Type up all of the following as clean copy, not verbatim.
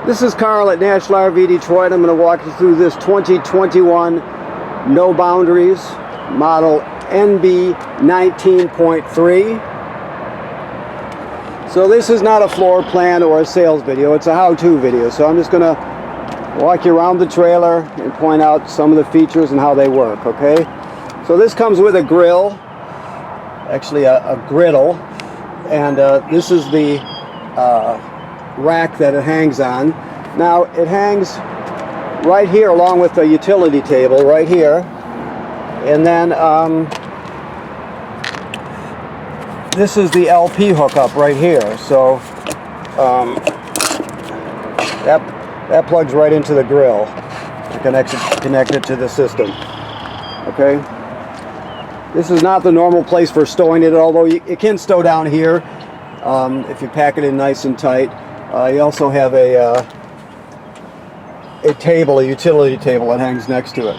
This is Carl at National RV Detroit. I'm going to walk you through this 2021 No Boundaries model NB 19.3. So this is not a floor plan or a sales video, it's a how-to video. So I'm just going to walk you around the trailer and point out some of the features and how they work, okay? So this comes with a grill, actually a griddle, and this is the rack that it hangs on. Now it hangs right here along with the utility table right here, and then this is the LP hookup right here. So that plugs right into the grill and connect it to the system. Okay. This is not the normal place for stowing it, although it can stow down here if you pack it in nice and tight. You also have a table, a utility table that hangs next to it.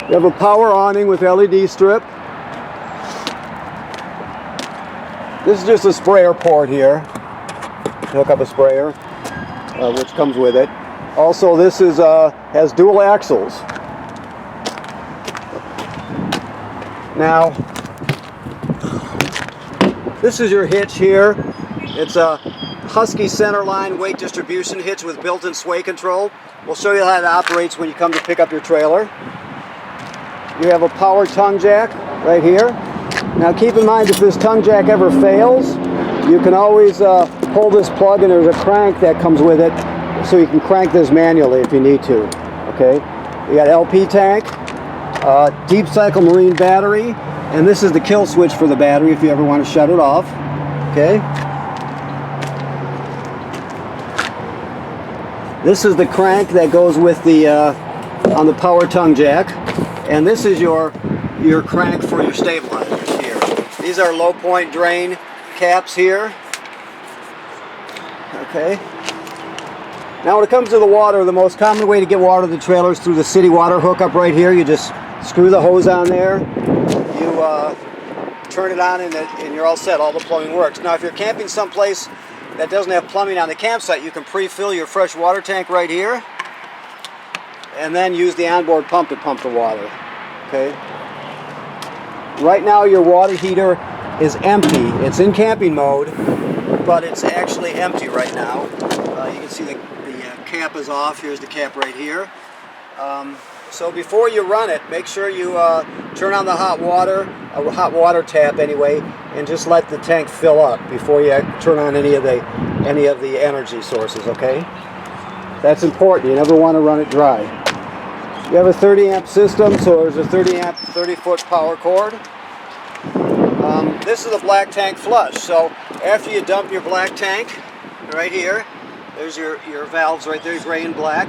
You have a power awning with LED strip. This is just a sprayer port here to hook up a sprayer, which comes with it. Also, this is has dual axles. Now, this is your hitch here. It's a Husky centerline weight distribution hitch with built-in sway control. We'll show you how it operates when you come to pick up your trailer. You have a power tongue jack right here. Now keep in mind, if this tongue jack ever fails, you can always pull this plug, and there's a crank that comes with it, so you can crank this manually if you need to. Okay. You got LP tank, deep cycle marine battery, and this is the kill switch for the battery if you ever want to shut it off. Okay. This is the crank that goes with the on the power tongue jack, and this is your crank for your stabilizers here. These are low point drain caps here. Okay. Now when it comes to the water, the most common way to get water to the trailer is through the city water hookup right here. You just screw the hose on there, you turn it on, and you're all set. All the plumbing works. Now if you're camping someplace that doesn't have plumbing on the campsite, you can pre-fill your fresh water tank right here and then use the onboard pump to pump the water. Okay. Right now your water heater is empty. It's in camping mode, but it's actually empty right now. You can see the cap is off. Here's the cap right here. So before you run it, make sure you turn on the hot water, a hot water tap anyway, and just let the tank fill up before you turn on any of the energy sources. Okay, that's important. You never want to run it dry. You have a 30 amp system, so there's a 30 amp 30-foot power cord. This is a black tank flush. So after you dump your black tank right here, there's your valves right there, gray and black.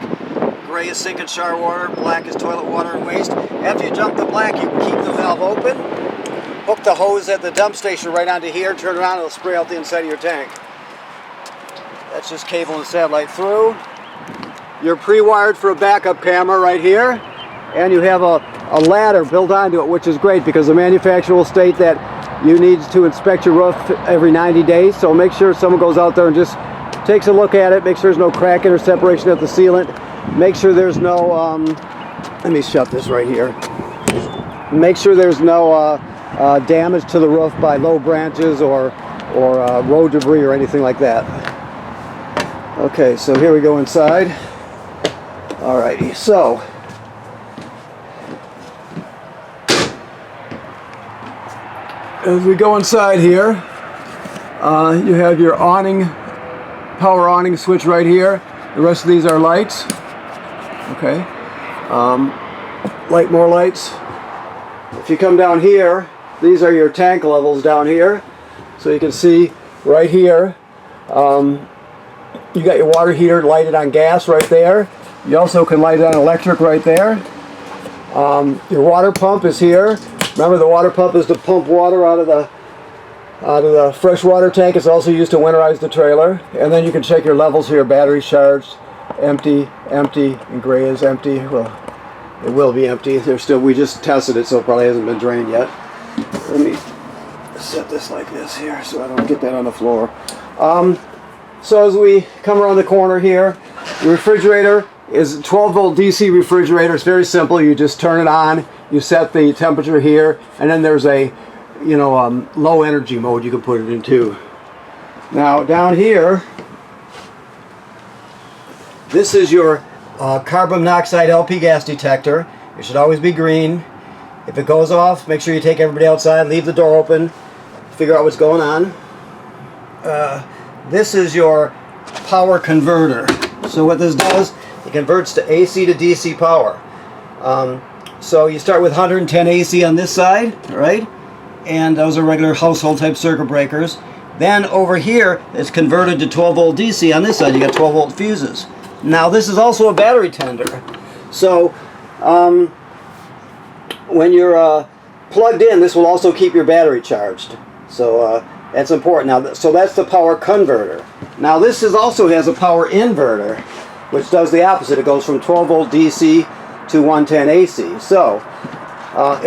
Gray is sink and shower water, black is toilet water and waste. After you dump the black, you can keep the valve open, hook the hose at the dump station right onto here, turn around, and it'll spray out the inside of your tank. That's just cable and satellite through. You're pre-wired for a backup camera right here, and you have a ladder built onto it, which is great because the manufacturer will state that you need to inspect your roof every 90 days, so make sure someone goes out there and just takes a look at it, make sure there's no cracking or separation at the sealant. Make sure there's no, let me shut this right here. Make sure there's no damage to the roof by low branches or road debris or anything like that. Okay, so here we go inside. Alrighty, so as we go inside here, you have your awning, power awning switch right here. The rest of these are lights. Okay, light more lights. If you come down here, these are your tank levels down here. So you can see right here, you got your water heater lighted on gas right there. You also can light it on electric right there. Your water pump is here. Remember, the water pump is to pump water out of the fresh water tank. It's also used to winterize the trailer. And then you can check your levels here. Battery charged, empty, empty, and gray is empty. Well, it will be empty. We just tested it, so it probably hasn't been drained yet. Let me set this like this here so I don't get that on the floor. So as we come around the corner here, the refrigerator is a 12-volt DC refrigerator. It's very simple. You just turn it on, you set the temperature here, and then there's a low energy mode you can put it into. Now down here, this is your carbon monoxide LP gas detector. It should always be green. If it goes off, make sure you take everybody outside, leave the door open, figure out what's going on. This is your power converter. So what this does, it converts to AC to DC power. So you start with 110 AC on this side, right? And those are regular household type circuit breakers. Then over here, it's converted to 12 volt DC on this side. You got 12 volt fuses. Now this is also a battery tender. So when you're plugged in, this will also keep your battery charged. So that's important. Now, so that's the power converter. Now this also has a power inverter, which does the opposite. It goes from 12 volt DC to 110 AC. So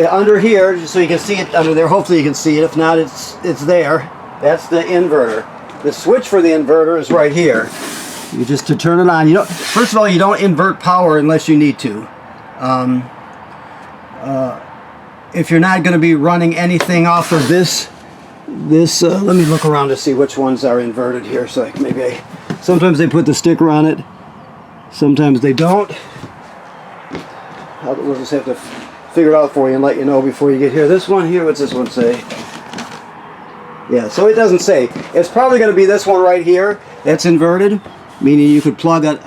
under here, just so you can see it under there, hopefully you can see it. If not, it's there. That's the inverter. The switch for the inverter is right here. You just to turn it on. First of all, you don't invert power unless you need to. If you're not going to be running anything off of this, let me look around to see which ones are inverted here. So sometimes they put the sticker on it, sometimes they don't. We'll just have to figure it out for you and let you know before you get here. This one here, what's this one say? Yeah, so it doesn't say. It's probably going to be this one right here that's inverted, meaning you could plug a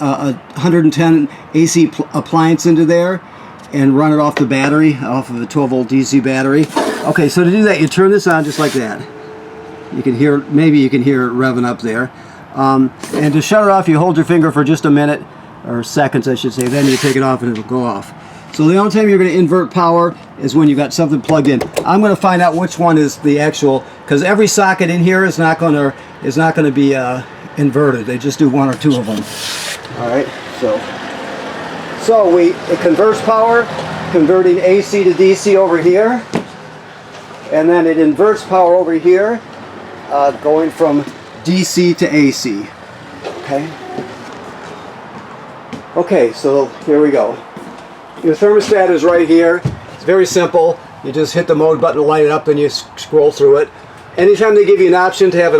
110 AC appliance into there and run it off the battery, off of a 12 volt DC battery. Okay, so to do that, you turn this on just like that. You can hear, maybe you can hear it revving up there. And to shut it off, you hold your finger for just a minute, or seconds I should say, then you take it off and it'll go off. So the only time you're going to invert power is when you've got something plugged in. I'm going to find out which one is the actual, because every socket in here is not going to be inverted. They just do one or two of them. All right, so it converts power, converting AC to DC over here, and then it inverts power over here, going from DC to AC. Okay, so here we go. Your thermostat is right here. It's very simple. You just hit the mode button to light it up, and you scroll through it. Anytime they give you an option to have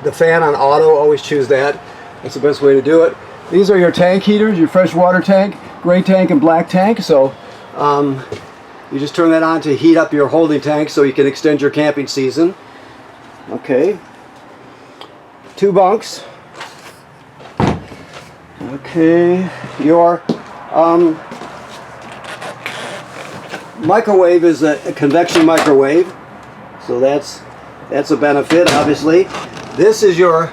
the fan on auto, always choose that. That's the best way to do it. These are your tank heaters, your fresh water tank, gray tank, and black tank. So you just turn that on to heat up your holding tank so you can extend your camping season. Okay. 2 bunks. Okay. Your microwave is a convection microwave, so that's a benefit, obviously. This is your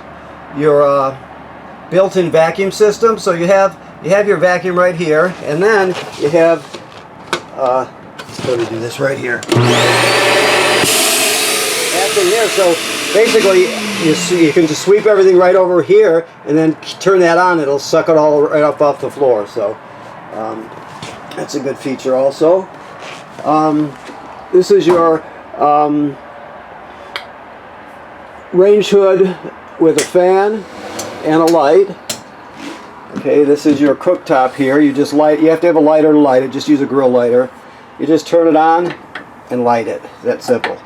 built-in vacuum system. So you have your vacuum right here, and then you have let's go to do this right here. That's in here. So basically, you can just sweep everything right over here, and then turn that on. It'll suck it all right up off the floor. So that's a good feature also. This is your range hood with a fan and a light. Okay, this is your cooktop here. You have to have a lighter to light it. Just use a grill lighter. You just turn it on and light it. That's simple.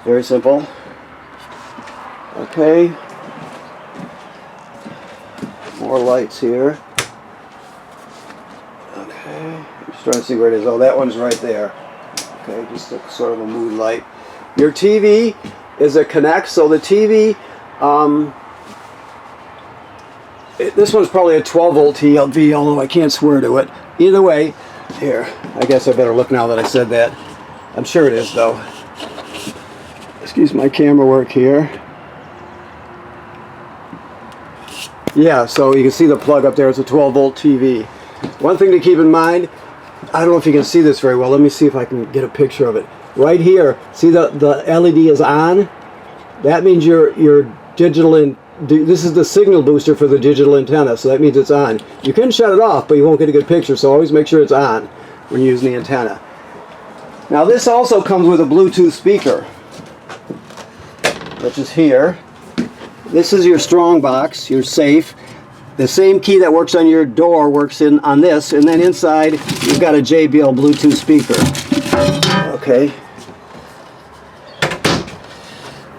Very simple. Okay. More lights here. Okay. I'm just trying to see where it is. Oh, that one's right there. Okay, just sort of a mood light. Your TV is a Connect, so the TV, this one's probably a 12 volt TV, although I can't swear to it. Either way, here, I guess I better look now that I said that. I'm sure it is though. Excuse my camera work here. Yeah, so you can see the plug up there. It's a 12 volt TV. One thing to keep in mind, I don't know if you can see this very well. Let me see if I can get a picture of it. Right here, see the LED is on? That means your digital this is the signal booster for the digital antenna, so that means it's on. You can shut it off, but you won't get a good picture, so always make sure it's on when you're using the antenna. Now this also comes with a Bluetooth speaker, which is here. this is your strong box, your safe. The same key that works on your door works on this, and then inside you've got a JBL Bluetooth speaker. Okay.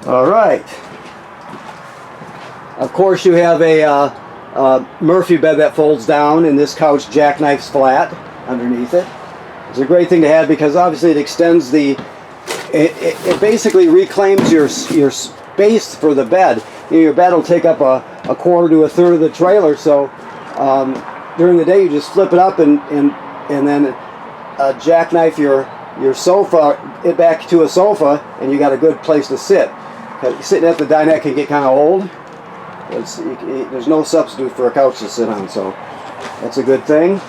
All right. Of course, you have a Murphy bed that folds down, and this couch jackknifes flat underneath it. It's a great thing to have because obviously it extends it basically reclaims your space for the bed. Your bed will take up a quarter to a third of the trailer, so during the day you just flip it up and then jackknife your sofa it back to a sofa, and you got a good place to sit. Sitting at the dinette can get kind of old. There's no substitute for a couch to sit on, so that's a good thing.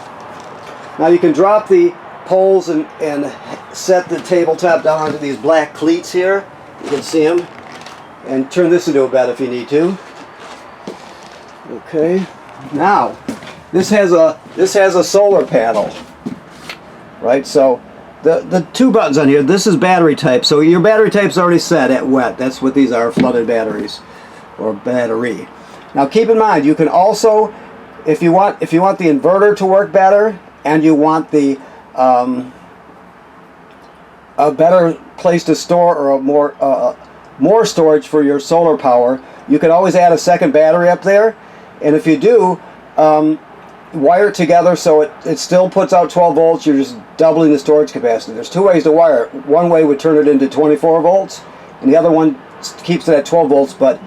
Now you can drop the poles and set the tabletop down onto these black cleats here. You can see them. And turn this into a bed if you need to. Okay. Now, this has a solar panel, right? So the two buttons on here. This is battery type. So your battery type's already set at wet. That's what these are, flooded batteries, or battery. Now keep in mind, you can also, if you want the inverter to work better, and you want the a better place to store, or a more storage for your solar power, you can always add a second battery up there. And if you do, wire it together so it still puts out 12 volts. You're just doubling the storage capacity. There's two ways to wire it. One way would turn it into 24 volts, and the other one keeps it at 12 volts, but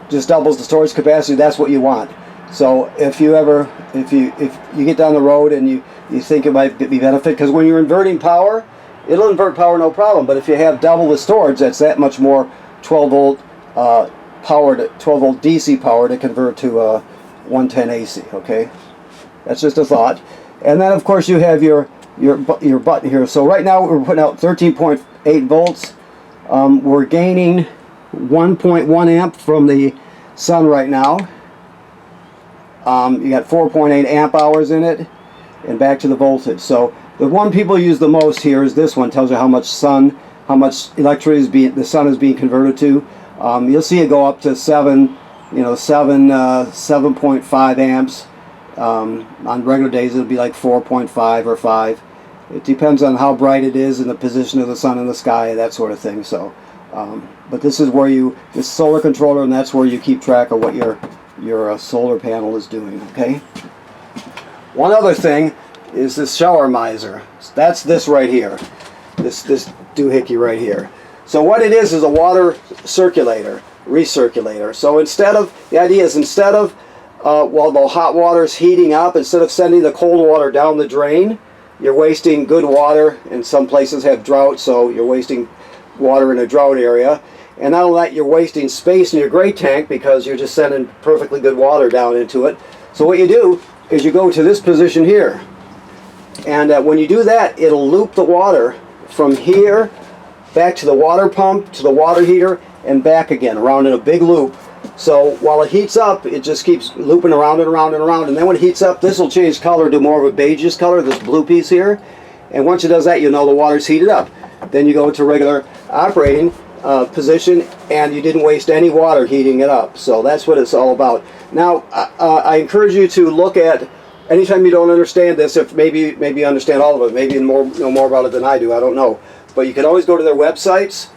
just doubles the storage capacity. That's what you want. So if you get down the road and you think it might be benefit, because when you're inverting power, it'll invert power no problem, but if you have double the storage, that's that much more 12 volt power, 12 volt DC power to convert to 110 AC. Okay, that's just a thought. And then of course you have your button here. So right now we're putting out 13.8 volts. We're gaining 1.1 amp from the sun right now. You got 4.8 amp hours in it, and back to the voltage. So the one people use the most here is this one. Tells you how much electricity the sun is being converted to. You'll see it go up to 7.5 amps. On regular days it'll be like 4.5 or 5. It depends on how bright it is and the position of the sun in the sky, that sort of thing. So, but this is where this solar controller, and that's where you keep track of what your solar panel is doing. Okay. One other thing is this shower miser. That's this right here. This doohickey right here. So what it is a water circulator, recirculator. So the idea is instead of while the hot water is heating up, instead of sending the cold water down the drain, you're wasting good water, and some places have drought, so you're wasting water in a drought area. And not only that, you're wasting space in your gray tank because you're just sending perfectly good water down into it. So what you do is you go to this position here. And when you do that, it'll loop the water from here back to the water pump, to the water heater, and back again, around in a big loop. So while it heats up, it just keeps looping around and around and around. And then when it heats up, this will change color to more of a beigeish color, this blue piece here. And once it does that, you'll know the water's heated up. Then you go to regular operating position, and you didn't waste any water heating it up. So that's what it's all about. Now, I encourage you to look at, anytime you don't understand this, if maybe you understand all of it, maybe you know more about it than I do, I don't know. But you can always go to their websites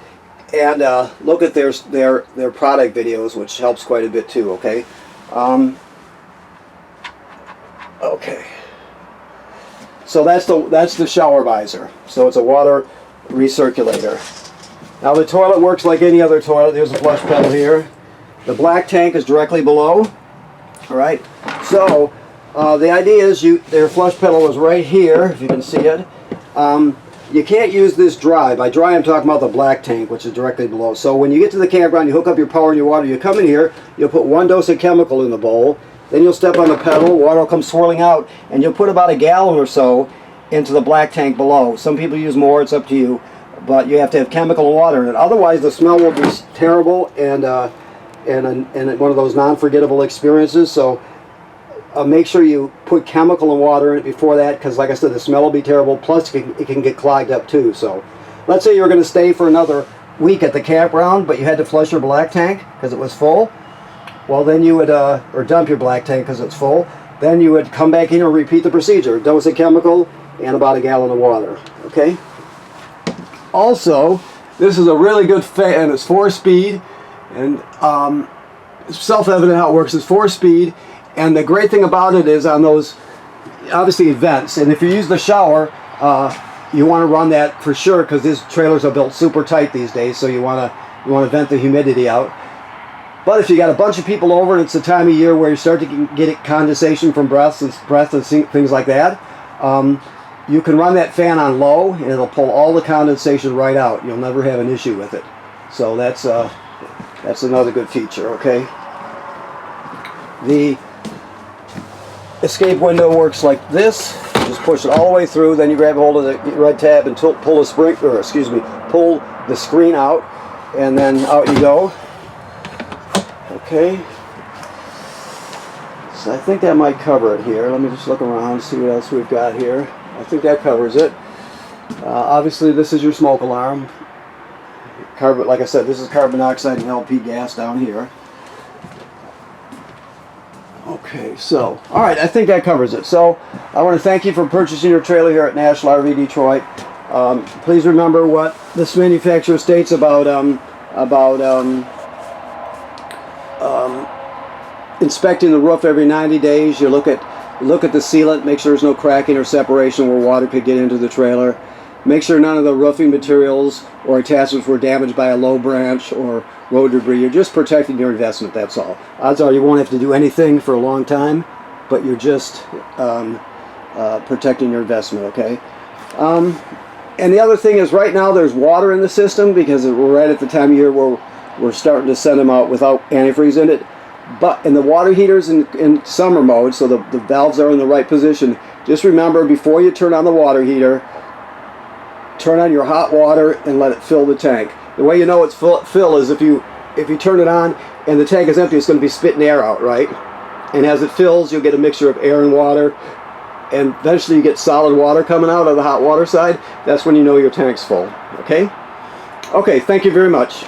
and look at their product videos, which helps quite a bit too. Okay. Okay. So that's the shower visor. So it's a water recirculator. Now the toilet works like any other toilet. There's a flush pedal here. The black tank is directly below. All right. So the idea is their flush pedal is right here, if you can see it. You can't use this dry. By dry, I'm talking about the black tank, which is directly below. So when you get to the campground, you hook up your power and your water. You come in here, you'll put 1 dose of chemical in the bowl. Then you'll step on the pedal, water will come swirling out, and you'll put about a gallon or so into the black tank below. Some people use more, it's up to you, but you have to have chemical and water in it. Otherwise, the smell will be terrible and one of those non-forgettable experiences. So make sure you put chemical and water in it before that, because like I said, the smell will be terrible, plus it can get clogged up too. So let's say you're going to stay for another week at the campground, but you had to flush your black tank because it was full, well then you would, or dump your black tank because it's full, then you would come back in and repeat the procedure. Dose of chemical and about a gallon of water, okay? Also, this is a really good fan. It's 4-speed, and it's self-evident how it works. It's 4-speed, and the great thing about it is on those, obviously, vents, and if you use the shower, you want to run that for sure because these trailers are built super tight these days, so you want to vent the humidity out. But if you got a bunch of people over and it's the time of year where you start to get condensation from breath and things like that, you can run that fan on low and it'll pull all the condensation right out. You'll never have an issue with it. So that's another good feature, okay? The escape window works like this. You just push it all the way through, then you grab hold of the red tab and pull the pull the screen out, and then out you go. Okay. So I think that might cover it here. Let me just look around and see what else we've got here. I think that covers it. Obviously, this is your smoke alarm. Like I said, this is carbon dioxide and LP gas down here. Okay, so, alright, I think that covers it. So, I want to thank you for purchasing your trailer here at National RV Detroit. Please remember what this manufacturer states about inspecting the roof every 90 days. You look at the sealant, make sure there's no cracking or separation where water could get into the trailer. Make sure none of the roofing materials or attachments were damaged by a low branch or road debris. You're just protecting your investment, that's all. Odds are you won't have to do anything for a long time, but you're just protecting your investment, okay? And the other thing is, right now there's water in the system because we're right at the time of year where we're starting to send them out without antifreeze in it. But in the water heater's in summer mode, so the valves are in the right position. Just remember, before you turn on the water heater, turn on your hot water and let it fill the tank. The way you know it's full is if you turn it on and the tank is empty, it's going to be spitting air out, right? And as it fills, you'll get a mixture of air and water, and eventually you get solid water coming out of the hot water side. That's when you know your tank's full, okay? Okay, thank you very much.